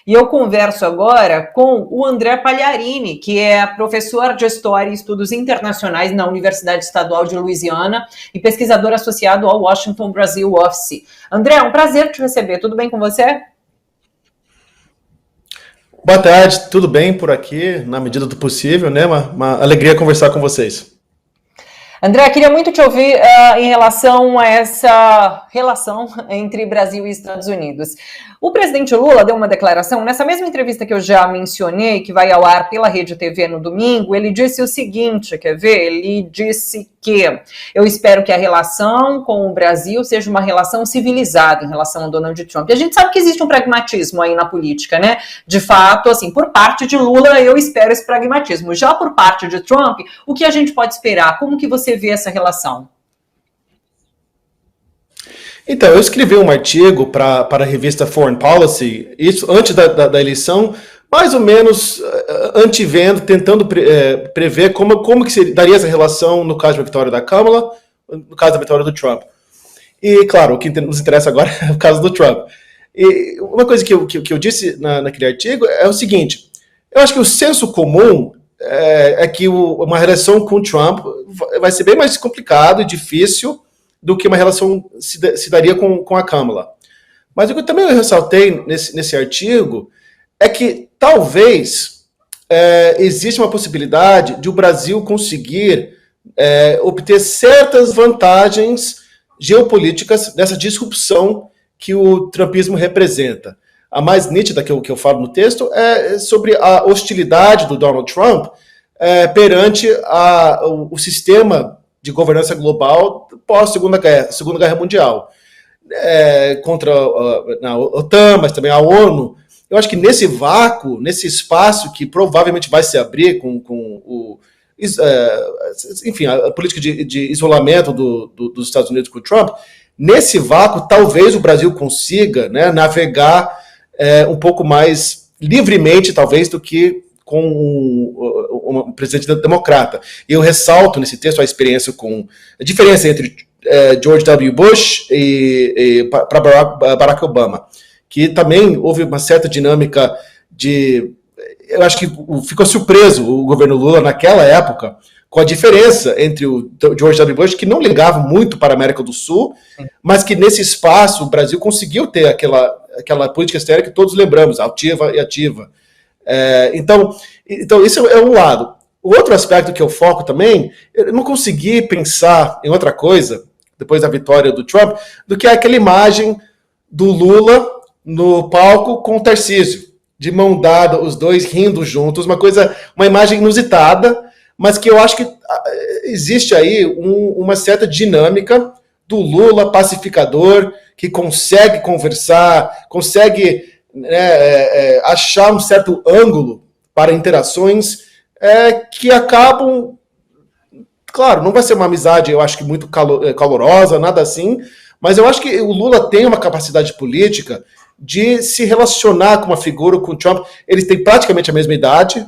E eu converso agora com o André Pagliarini, que é professor de História e Estudos Internacionais na Universidade Estadual de Louisiana e pesquisador associado ao Washington Brasil Office. André, é um prazer te receber. Tudo bem com você? Boa tarde, tudo bem por aqui, na medida do possível, né? Uma alegria conversar com vocês. André, queria muito te ouvir em relação a essa relação entre Brasil e Estados Unidos. O presidente Lula deu uma declaração, nessa mesma entrevista que eu já mencionei, que vai ao ar pela Rede TV no domingo, ele disse o seguinte, quer ver? Ele disse que eu espero que a relação com o Brasil seja uma relação civilizada em relação ao Donald Trump. E a gente sabe que existe um pragmatismo aí na política, né? De fato, assim, por parte de Lula, eu espero esse pragmatismo. Já por parte de Trump, o que a gente pode esperar? Como que você vê essa relação? Então, eu escrevi um artigo para a revista Foreign Policy, isso antes da eleição, mais ou menos antevendo, tentando prever como que daria essa relação no caso da vitória da Kamala, no caso da vitória do Trump. E, claro, o que nos interessa agora é o caso do Trump. E uma coisa que eu disse naquele artigo é o seguinte, eu acho que o senso comum é que uma relação com o Trump vai ser bem mais complicado e difícil do que uma relação se daria com a Kamala. Mas o que eu também ressaltei nesse artigo é que talvez existe uma possibilidade de o Brasil conseguir obter certas vantagens geopolíticas dessa disrupção que o trumpismo representa. A mais nítida que eu falo no texto é sobre a hostilidade do Donald Trump perante o sistema de governança global pós-Segunda Guerra Mundial, contra a OTAN, mas também a ONU. Eu acho que nesse vácuo, nesse espaço que provavelmente vai se abrir enfim, a política de isolamento dos Estados Unidos com o Trump, nesse vácuo talvez o Brasil consiga, né, navegar um pouco mais livremente, talvez, do que com um presidente democrata. E eu ressalto nesse texto a diferença entre George W. Bush para Barack Obama, que também houve uma certa dinâmica eu acho que ficou surpreso o governo Lula naquela época com a diferença entre o George W. Bush, que não ligava muito para a América do Sul, mas que nesse espaço o Brasil conseguiu ter aquela política externa que todos lembramos, altiva e ativa. Então, isso é um lado. O outro aspecto que eu foco também, eu não consegui pensar em outra coisa, depois da vitória do Trump, do que aquela imagem do Lula no palco com o Tarcísio, de mão dada, os dois rindo juntos, uma imagem inusitada, mas que eu acho que existe aí uma certa dinâmica do Lula pacificador, que consegue conversar, consegue achar um certo ângulo para interações que acabam, claro, não vai ser uma amizade, eu acho que muito calorosa, nada assim, mas eu acho que o Lula tem uma capacidade política de se relacionar com uma figura, com o Trump. Eles têm praticamente a mesma idade,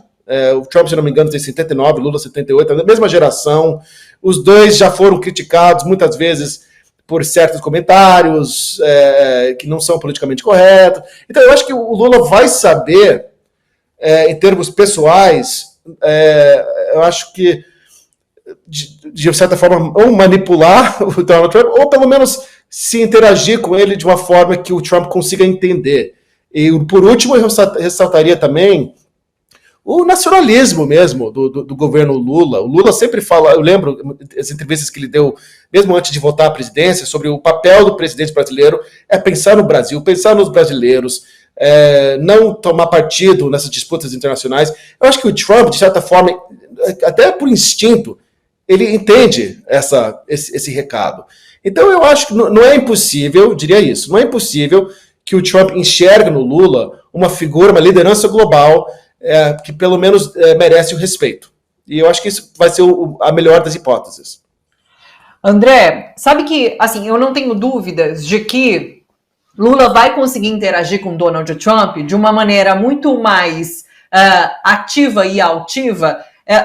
o Trump, se não me engano, tem 79, Lula 78, é da mesma geração, os dois já foram criticados muitas vezes por certos comentários que não são politicamente corretos. Então, eu acho que o Lula vai saber, em termos pessoais, eu acho que, de certa forma, ou manipular o Donald Trump, ou pelo menos se interagir com ele de uma forma que o Trump consiga entender. E, por último, eu ressaltaria também o nacionalismo mesmo do governo Lula. O Lula sempre fala, eu lembro as entrevistas que ele deu, mesmo antes de votar à presidência, sobre o papel do presidente brasileiro pensar no Brasil, pensar nos brasileiros, não tomar partido nessas disputas internacionais. Eu acho que o Trump, de certa forma, até por instinto, ele entende esse recado. Então eu acho que não é impossível, diria isso, não é impossível que o Trump enxergue no Lula uma figura, uma liderança global que pelo menos merece o respeito. E eu acho que isso vai ser a melhor das hipóteses. André, sabe que, assim, eu não tenho dúvidas de que Lula vai conseguir interagir com Donald Trump de uma maneira muito mais ativa e altiva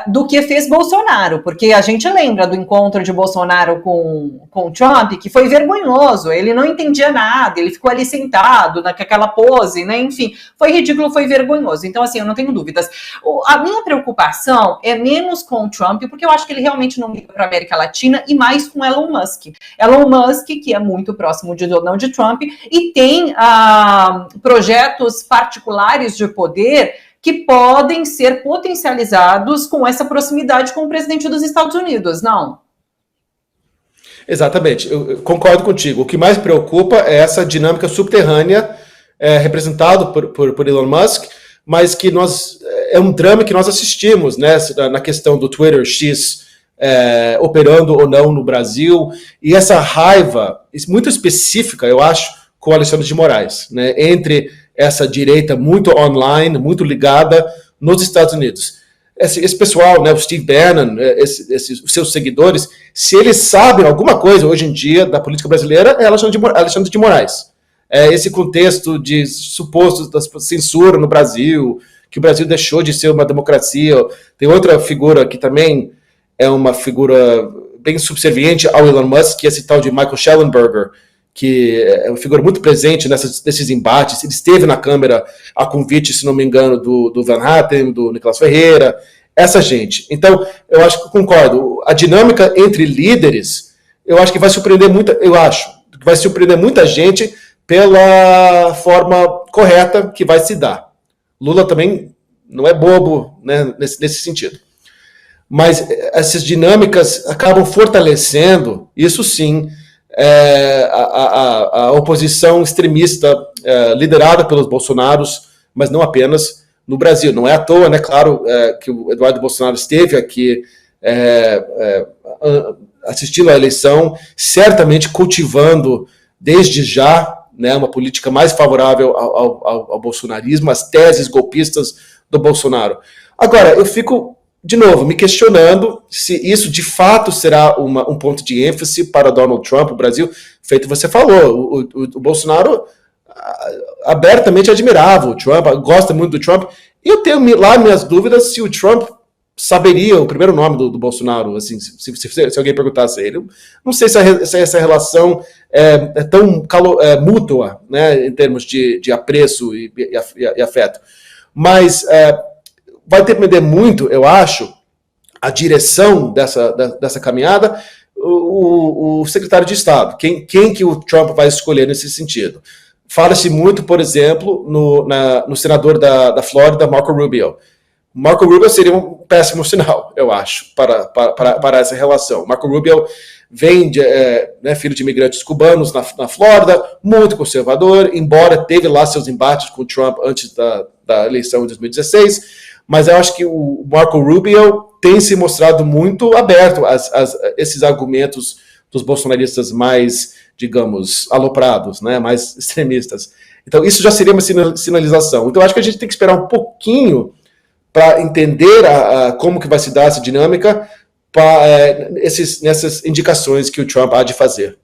do que fez Bolsonaro, porque a gente lembra do encontro de Bolsonaro com Trump, que foi vergonhoso, ele não entendia nada, ele ficou ali sentado, naquela pose, né? Enfim, foi ridículo, foi vergonhoso. Então, assim, eu não tenho dúvidas. A minha preocupação é menos com o Trump, porque eu acho que ele realmente não liga para a América Latina, e mais com Elon Musk. Elon Musk, que é muito próximo de Donald Trump, e tem projetos particulares de poder que podem ser potencializados com essa proximidade com o presidente dos Estados Unidos, não? Exatamente, eu concordo contigo. O que mais preocupa é essa dinâmica subterrânea representado por Elon Musk, mas que é um drama que nós assistimos, né, na questão do Twitter X operando ou não no Brasil, e essa raiva muito específica, eu acho, com o Alexandre de Moraes, né, entre essa direita muito online, muito ligada nos Estados Unidos. Esse pessoal, né, o Steve Bannon, os seus seguidores, se eles sabem alguma coisa hoje em dia da política brasileira, é Alexandre de Moraes. Esse contexto de suposto censura no Brasil, que o Brasil deixou de ser uma democracia. Tem outra figura que também é uma figura bem subserviente ao Elon Musk, que é esse tal de Michael Shellenberger, que é uma figura muito presente nesses embates. Ele esteve na Câmara a convite, se não me engano, do Van Hatten, do Nicolas Ferreira, essa gente. Então, eu acho que concordo. A dinâmica entre líderes, eu acho que vai surpreender muita gente pela forma correta que vai se dar. Lula também não é bobo, né, nesse sentido. Mas essas dinâmicas acabam fortalecendo, isso sim, a oposição extremista liderada pelos Bolsonaros, mas não apenas no Brasil. Não é à toa, né, claro, que o Eduardo Bolsonaro esteve aqui assistindo à eleição, certamente cultivando desde já, né, uma política mais favorável ao bolsonarismo, às teses golpistas do Bolsonaro. Agora, eu fico, de novo, me questionando se isso de fato será um ponto de ênfase para Donald Trump, o Brasil, feito você falou. O Bolsonaro abertamente admirava o Trump, gosta muito do Trump, e eu tenho lá minhas dúvidas se o Trump saberia o primeiro nome do Bolsonaro, assim, se alguém perguntasse a ele. Não sei se essa relação é tão mútua, né, em termos de apreço e afeto. Mas vai depender muito, eu acho, a direção dessa caminhada, o secretário de Estado. Quem que o Trump vai escolher nesse sentido? Fala-se muito, por exemplo, no senador da Flórida, Marco Rubio. Marco Rubio seria um péssimo sinal, eu acho, para essa relação. Marco Rubio vem filho de imigrantes cubanos na Flórida, muito conservador, embora teve lá seus embates com o Trump antes da eleição de 2016, mas eu acho que o Marco Rubio tem se mostrado muito aberto a esses argumentos dos bolsonaristas mais, digamos, aloprados, né, mais extremistas. Então isso já seria uma sinalização. Então eu acho que a gente tem que esperar um pouquinho para entender como que vai se dar essa dinâmica nessas indicações que o Trump há de fazer.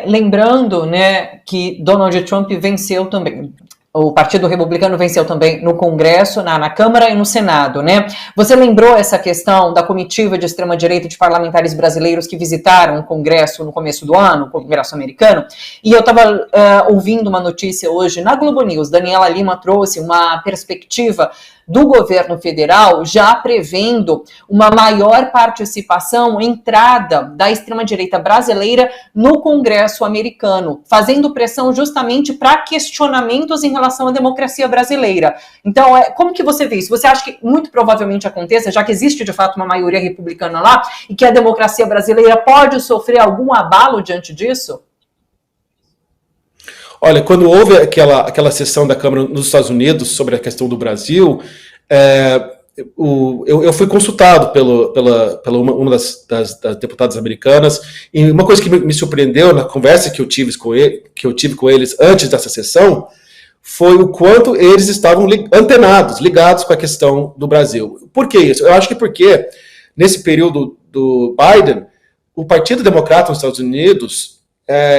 Lembrando, né, que Donald Trump venceu também. O Partido Republicano venceu também no Congresso, na Câmara e no Senado, né? Você lembrou essa questão da comitiva de extrema-direita de parlamentares brasileiros que visitaram o Congresso no começo do ano, o Congresso americano, e eu estava ouvindo uma notícia hoje na Globo News. Daniela Lima trouxe uma perspectiva do governo federal já prevendo uma maior participação, entrada da extrema-direita brasileira no Congresso americano, fazendo pressão justamente para questionamentos em relação à democracia brasileira. Então, como que você vê isso? Você acha que muito provavelmente aconteça, já que existe de fato uma maioria republicana lá, e que a democracia brasileira pode sofrer algum abalo diante disso? Olha, quando houve aquela sessão da Câmara nos Estados Unidos sobre a questão do Brasil, eu fui consultado pela uma das deputadas americanas, e uma coisa que me surpreendeu na conversa que eu tive com eles antes dessa sessão foi o quanto eles estavam antenados, ligados com a questão do Brasil. Por que isso? Eu acho que porque nesse período do Biden, o Partido Democrata nos Estados Unidos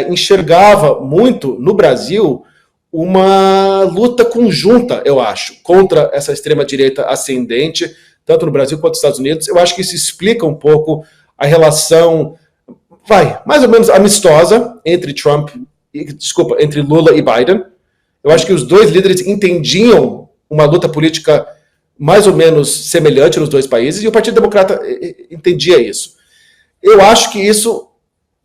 enxergava muito no Brasil uma luta conjunta, eu acho, contra essa extrema-direita ascendente, tanto no Brasil quanto nos Estados Unidos. Eu acho que isso explica um pouco a relação, mais ou menos amistosa entre Lula e Biden. Eu acho que os dois líderes entendiam uma luta política mais ou menos semelhante nos dois países, e o Partido Democrata entendia isso. Eu acho que isso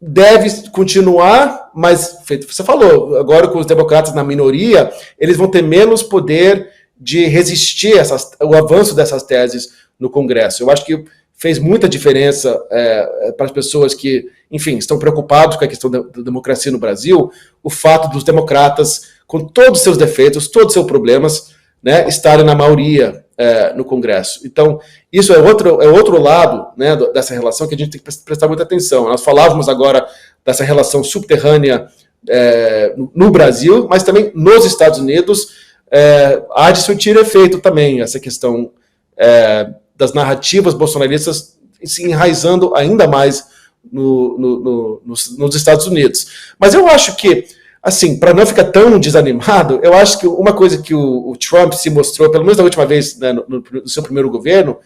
deve continuar, mas, feito você falou, agora com os democratas na minoria, eles vão ter menos poder de resistir ao avanço dessas teses no Congresso. Eu acho que fez muita diferença para as pessoas que, enfim, estão preocupados com a questão da democracia no Brasil, o fato dos democratas, com todos os seus defeitos, todos os seus problemas, né, estarem na maioria no Congresso. Então, isso é outro lado, né, dessa relação que a gente tem que prestar muita atenção. Nós falávamos agora dessa relação subterrânea no Brasil, mas também nos Estados Unidos há de surtir efeito também essa questão das narrativas bolsonaristas se enraizando ainda mais nos Estados Unidos. Mas eu acho que, assim, para não ficar tão desanimado, eu acho que uma coisa que o Trump se mostrou, pelo menos da última vez, né, no seu primeiro governo,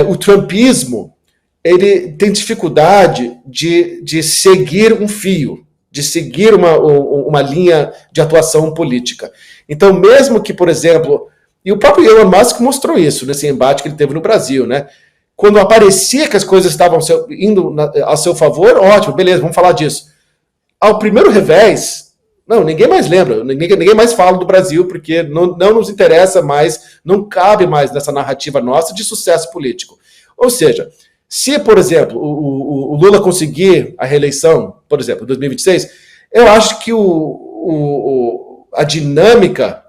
o trumpismo, ele tem dificuldade de seguir um fio, de seguir uma linha de atuação política. Então, mesmo que, por exemplo, e o próprio Elon Musk mostrou isso nesse embate que ele teve no Brasil, né? Quando aparecia que as coisas estavam indo a seu favor, ótimo, beleza, vamos falar disso. Ao primeiro revés, não, ninguém mais lembra, ninguém mais fala do Brasil, porque não nos interessa mais, não cabe mais nessa narrativa nossa de sucesso político. Ou seja, se, por exemplo, o Lula conseguir a reeleição, por exemplo, em 2026, eu acho que a dinâmica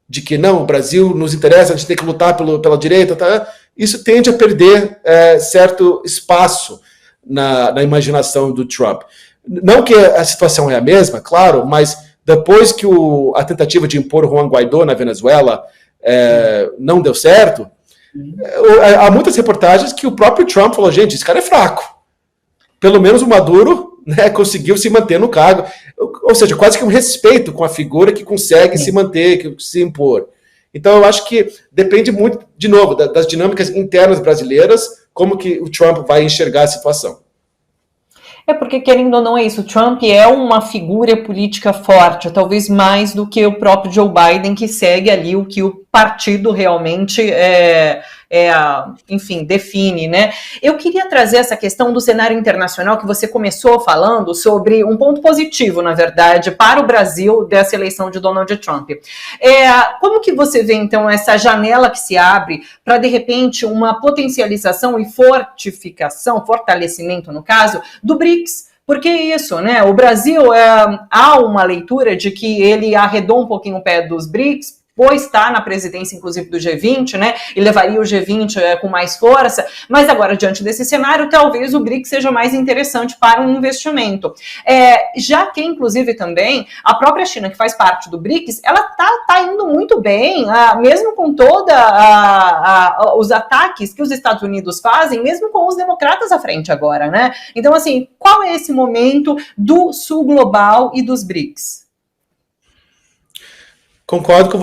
de que não, o Brasil nos interessa, a gente tem que lutar pela direita, tá? Isso tende a perder certo espaço na imaginação do Trump. Não que a situação é a mesma, claro, mas depois que a tentativa de impor Juan Guaidó na Venezuela não deu certo, há muitas reportagens que o próprio Trump falou, gente, esse cara é fraco. Pelo menos o Maduro, né, conseguiu se manter no cargo. Ou seja, quase que um respeito com a figura que consegue se manter, que se impor. Então, eu acho que depende muito, de novo, das dinâmicas internas brasileiras, como que o Trump vai enxergar a situação. Porque, querendo ou não, é isso. O Trump é uma figura política forte, talvez mais do que o próprio Joe Biden, que segue ali o que o partido realmente enfim, define, né? Eu queria trazer essa questão do cenário internacional que você começou falando sobre um ponto positivo, na verdade, para o Brasil dessa eleição de Donald Trump. Como que você vê, então, essa janela que se abre para, de repente, uma potencialização e fortalecimento, no caso, do BRICS? Porque isso, né? O Brasil, há uma leitura de que ele arredou um pouquinho o pé dos BRICS, pois está na presidência, inclusive, do G20, né, e levaria o G20 com mais força, mas agora, diante desse cenário, talvez o BRICS seja mais interessante para um investimento. Já que, inclusive, também, a própria China, que faz parte do BRICS, ela tá indo muito bem, mesmo com os ataques que os Estados Unidos fazem, mesmo com os democratas à frente agora, né? Então, assim, qual é esse momento do Sul Global e dos BRICS? Concordo com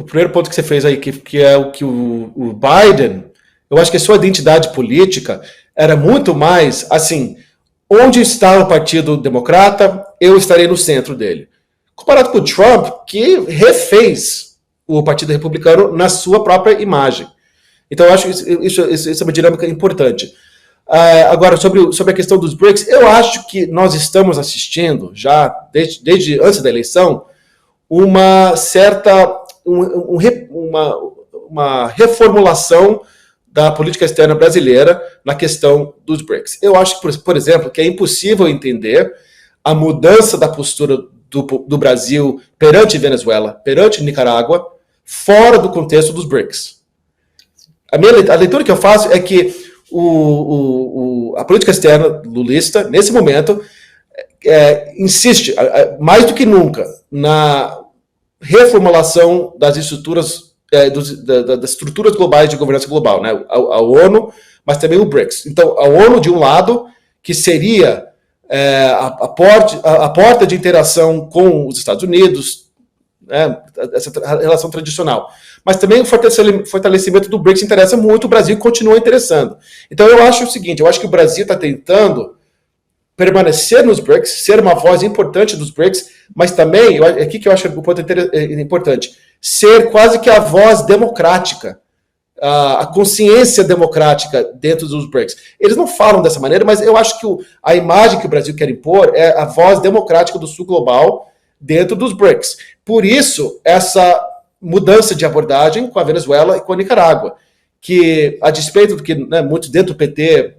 o primeiro ponto que você fez aí, que é o que o Biden, eu acho que a sua identidade política era muito mais, assim, onde está o Partido Democrata, eu estarei no centro dele. Comparado com o Trump, que refez o Partido Republicano na sua própria imagem. Então, eu acho que isso é uma dinâmica importante. Agora, sobre a questão dos BRICS, eu acho que nós estamos assistindo, já desde antes da eleição, uma certa uma reformulação da política externa brasileira na questão dos BRICS. Eu acho, por exemplo, que é impossível entender a mudança da postura do Brasil perante Venezuela, perante Nicarágua, fora do contexto dos BRICS. A leitura que eu faço é que a política externa lulista, nesse momento, insiste, mais do que nunca, na reformulação das estruturas, das estruturas globais de governança global, né? A ONU, mas também o BRICS. Então, a ONU, de um lado, que seria a porta de interação com os Estados Unidos, né, essa relação tradicional. Mas também o fortalecimento do BRICS interessa muito, o Brasil continua interessando. Então eu acho o seguinte, eu acho que o Brasil está tentando permanecer nos BRICS, ser uma voz importante dos BRICS, mas também, aqui que eu acho o ponto importante, ser quase que a voz democrática, a consciência democrática dentro dos BRICS. Eles não falam dessa maneira, mas eu acho que a imagem que o Brasil quer impor é a voz democrática do Sul Global dentro dos BRICS. Por isso, essa mudança de abordagem com a Venezuela e com a Nicarágua, que, a despeito do que, né, muitos dentro do PT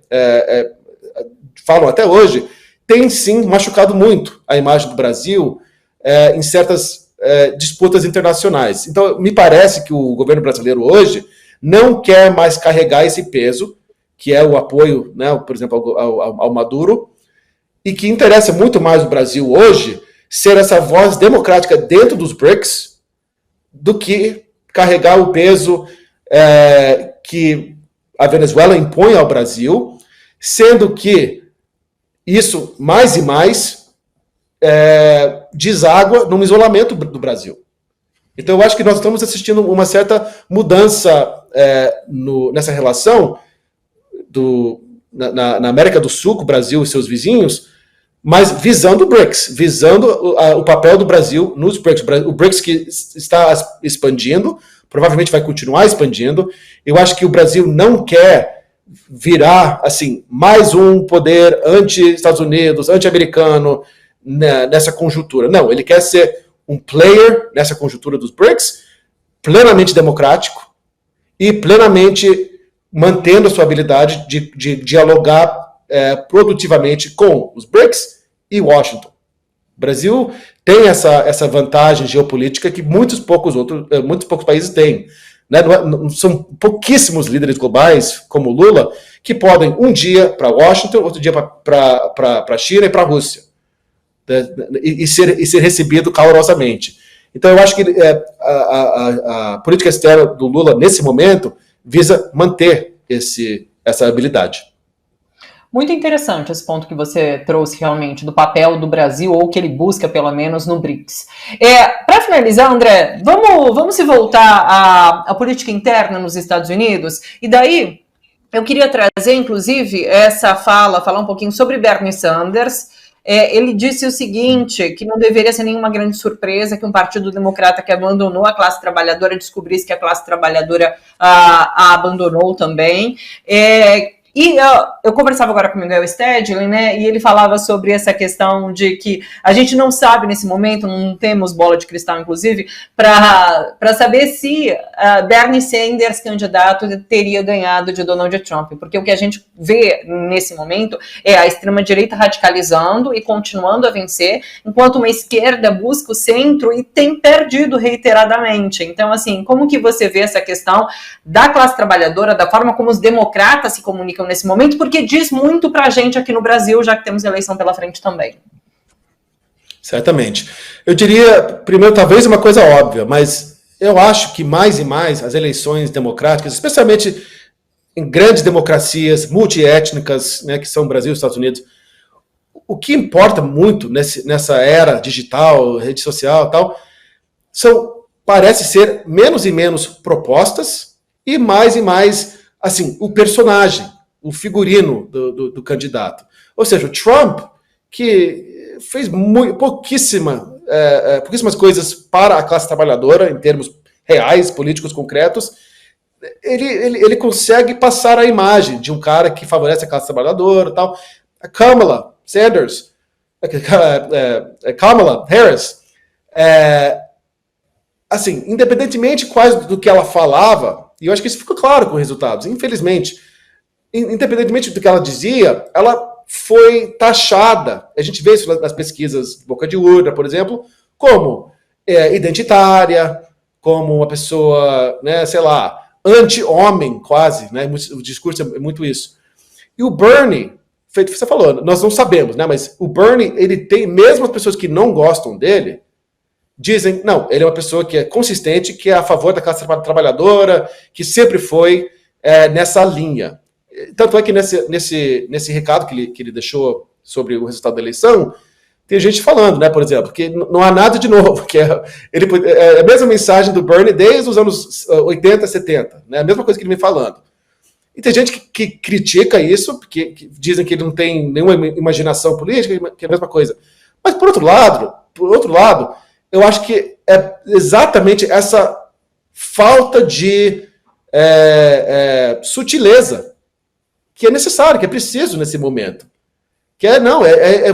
falam até hoje, tem sim machucado muito a imagem do Brasil em certas disputas internacionais. Então, me parece que o governo brasileiro hoje não quer mais carregar esse peso, que é o apoio, né, por exemplo, ao Maduro, e que interessa muito mais o Brasil hoje ser essa voz democrática dentro dos BRICS do que carregar o peso que a Venezuela impõe ao Brasil, sendo que isso, mais e mais, deságua no isolamento do Brasil. Então, eu acho que nós estamos assistindo uma certa mudança nessa relação na América do Sul, com o Brasil e seus vizinhos, mas visando o BRICS, visando o papel do Brasil nos BRICS. O BRICS que está expandindo, provavelmente vai continuar expandindo. Eu acho que o Brasil não quer virar assim mais um poder anti-Estados Unidos, anti-americano nessa conjuntura. Não, ele quer ser um player nessa conjuntura dos BRICS, plenamente democrático e plenamente mantendo a sua habilidade de dialogar produtivamente com os BRICS e Washington. O Brasil tem essa vantagem geopolítica que muitos poucos países têm. Né? São pouquíssimos líderes globais, como Lula, que podem um dia para Washington, outro dia para a China e para a Rússia. E ser recebido calorosamente. Então, eu acho que a política externa do Lula, nesse momento, visa manter essa habilidade. Muito interessante esse ponto que você trouxe realmente do papel do Brasil, ou que ele busca, pelo menos, no BRICS. Para finalizar, André, vamos se voltar à política interna nos Estados Unidos, e daí eu queria trazer, inclusive, falar um pouquinho sobre Bernie Sanders. Ele disse o seguinte, que não deveria ser nenhuma grande surpresa que um partido democrata que abandonou a classe trabalhadora descobrisse que a classe trabalhadora a abandonou também. E eu conversava agora com o Miguel Stedley, né, e ele falava sobre essa questão de que a gente não sabe nesse momento, não temos bola de cristal, inclusive, para saber se Bernie Sanders, candidato, teria ganhado de Donald Trump, porque o que a gente vê nesse momento é a extrema-direita radicalizando e continuando a vencer, enquanto uma esquerda busca o centro e tem perdido reiteradamente. Então, assim, como que você vê essa questão da classe trabalhadora, da forma como os democratas se comunicam nesse momento, porque diz muito pra gente aqui no Brasil, já que temos eleição pela frente também. Certamente. Eu diria, primeiro, talvez uma coisa óbvia, mas eu acho que mais e mais as eleições democráticas, especialmente em grandes democracias multiétnicas, né, que são Brasil e Estados Unidos, o que importa muito nessa era digital, rede social e tal, parece ser menos e menos propostas e mais, assim, o personagem, o figurino do candidato. Ou seja, o Trump, que fez pouquíssimas coisas para a classe trabalhadora, em termos reais, políticos concretos, ele consegue passar a imagem de um cara que favorece a classe trabalhadora e tal. A Kamala Harris, assim, independentemente do que ela falava, e eu acho que isso ficou claro com os resultados, infelizmente, independentemente do que ela dizia, ela foi taxada, a gente vê isso nas pesquisas de boca de urna, por exemplo, como identitária, como uma pessoa, né, sei lá, anti-homem quase, né, o discurso é muito isso. E o Bernie, você falou, nós não sabemos, né, mas o Bernie, ele tem, mesmo as pessoas que não gostam dele, dizem, não, ele é uma pessoa que é consistente, que é a favor da classe trabalhadora, que sempre foi nessa linha. Tanto é que nesse recado que ele deixou sobre o resultado da eleição, tem gente falando, né, por exemplo, que não há nada de novo, que é a mesma mensagem do Bernie desde os anos 80, 70, né, a mesma coisa que ele vem falando. E tem gente que critica isso, porque dizem que ele não tem nenhuma imaginação política, que é a mesma coisa. Mas, por outro lado, eu acho que é exatamente essa falta de sutileza que é necessário, que é preciso nesse momento. Que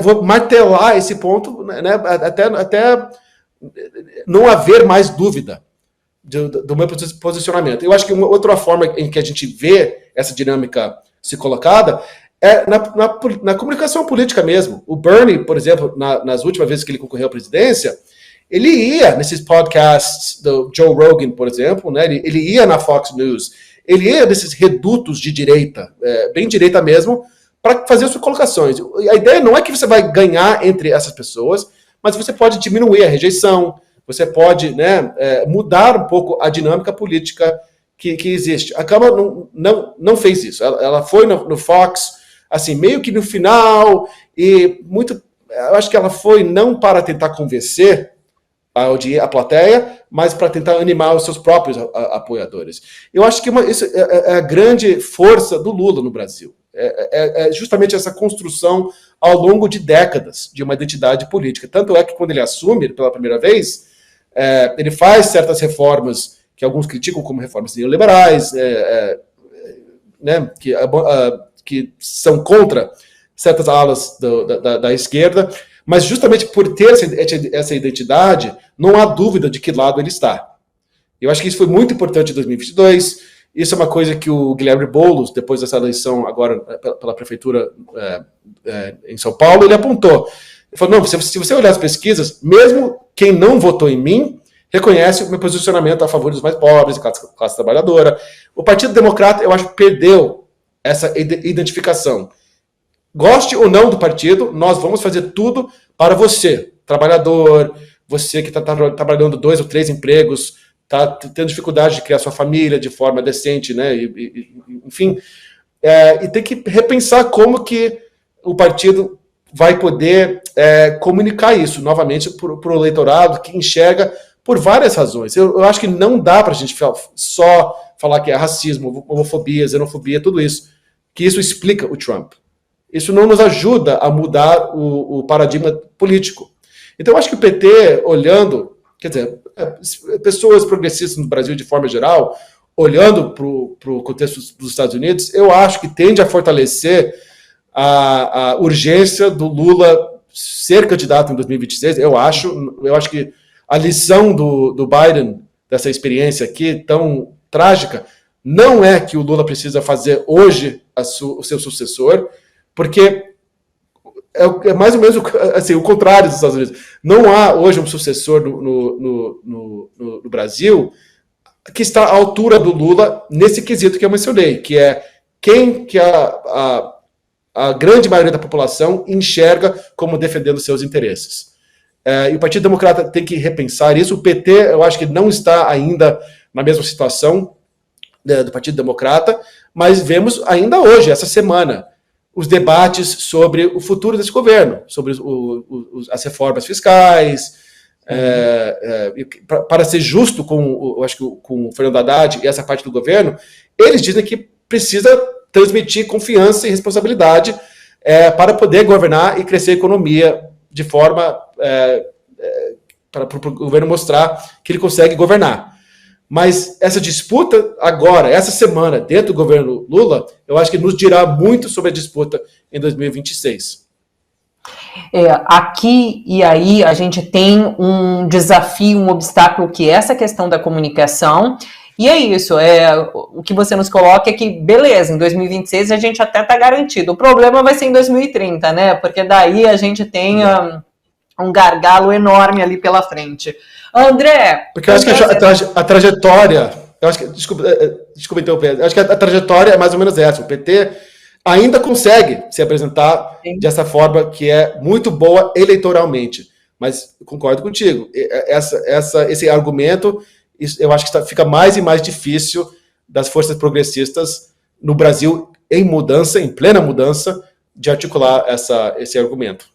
vou martelar esse ponto, né, até não haver mais dúvida do meu posicionamento. Eu acho que uma outra forma em que a gente vê essa dinâmica se colocada é na comunicação política mesmo. O Bernie, por exemplo, nas últimas vezes que ele concorreu à presidência, ele ia nesses podcasts do Joe Rogan, por exemplo, né, ele ia na Fox News, ele ia nesses redutos de direita, bem direita mesmo, para fazer as suas colocações. A ideia não é que você vai ganhar entre essas pessoas, mas você pode diminuir a rejeição, você pode, né, mudar um pouco a dinâmica política que existe. A Câmara não fez isso. Ela foi no Fox, assim, meio que no final, e eu acho que ela foi não para tentar convencer a plateia, mas para tentar animar os seus próprios apoiadores. Eu acho que isso é a grande força do Lula no Brasil. É justamente essa construção ao longo de décadas de uma identidade política. Tanto é que quando ele assume pela primeira vez, ele faz certas reformas que alguns criticam como reformas neoliberais, né, que são contra certas alas da esquerda, mas justamente por ter essa identidade, não há dúvida de que lado ele está. Eu acho que isso foi muito importante em 2022. Isso é uma coisa que o Guilherme Boulos, depois dessa eleição agora pela prefeitura em São Paulo, ele apontou. Ele falou, não, se você olhar as pesquisas, mesmo quem não votou em mim, reconhece o meu posicionamento a favor dos mais pobres, classe trabalhadora. O Partido Democrata, eu acho que perdeu essa identificação. Goste ou não do partido, nós vamos fazer tudo para você, trabalhador, você que está trabalhando 2 ou 3 empregos, está tendo dificuldade de criar sua família de forma decente, né? Enfim, e tem que repensar como que o partido vai poder comunicar isso novamente para o eleitorado que enxerga por várias razões. Eu acho que não dá para a gente só falar que é racismo, homofobia, xenofobia, tudo isso, que isso explica o Trump. Isso não nos ajuda a mudar o paradigma político. Então, eu acho que o PT, olhando, quer dizer, pessoas progressistas no Brasil de forma geral, olhando para o contexto dos Estados Unidos, eu acho que tende a fortalecer a urgência do Lula ser candidato em 2026. Eu acho que a lição do Biden, dessa experiência aqui tão trágica, não é que o Lula precisa fazer hoje o seu sucessor, porque é mais ou menos assim, o contrário dos Estados Unidos. Não há hoje um sucessor no Brasil que está à altura do Lula nesse quesito que eu mencionei, que é quem que a grande maioria da população enxerga como defendendo seus interesses. E o Partido Democrata tem que repensar isso. O PT, eu acho que não está ainda na mesma situação do Partido Democrata, mas vemos ainda hoje, essa semana, os debates sobre o futuro desse governo, sobre as reformas fiscais, para ser justo eu acho que com o Fernando Haddad e essa parte do governo, eles dizem que precisa transmitir confiança e responsabilidade para poder governar e crescer a economia de forma para o governo mostrar que ele consegue governar. Mas essa disputa agora, essa semana, dentro do governo Lula, eu acho que nos dirá muito sobre a disputa em 2026. Aqui e aí a gente tem um desafio, um obstáculo, que é essa questão da comunicação. E é isso, o que você nos coloca é que, beleza, em 2026 a gente até está garantido. O problema vai ser em 2030, né? Porque daí a gente tem um gargalo enorme ali pela frente. André... Porque eu acho que a trajetória... Desculpa interromper. Eu acho que a trajetória é mais ou menos essa. O PT ainda consegue se apresentar dessa forma que é muito boa eleitoralmente. Mas concordo contigo. Esse argumento, eu acho que fica mais e mais difícil das forças progressistas no Brasil em plena mudança, de articular esse argumento.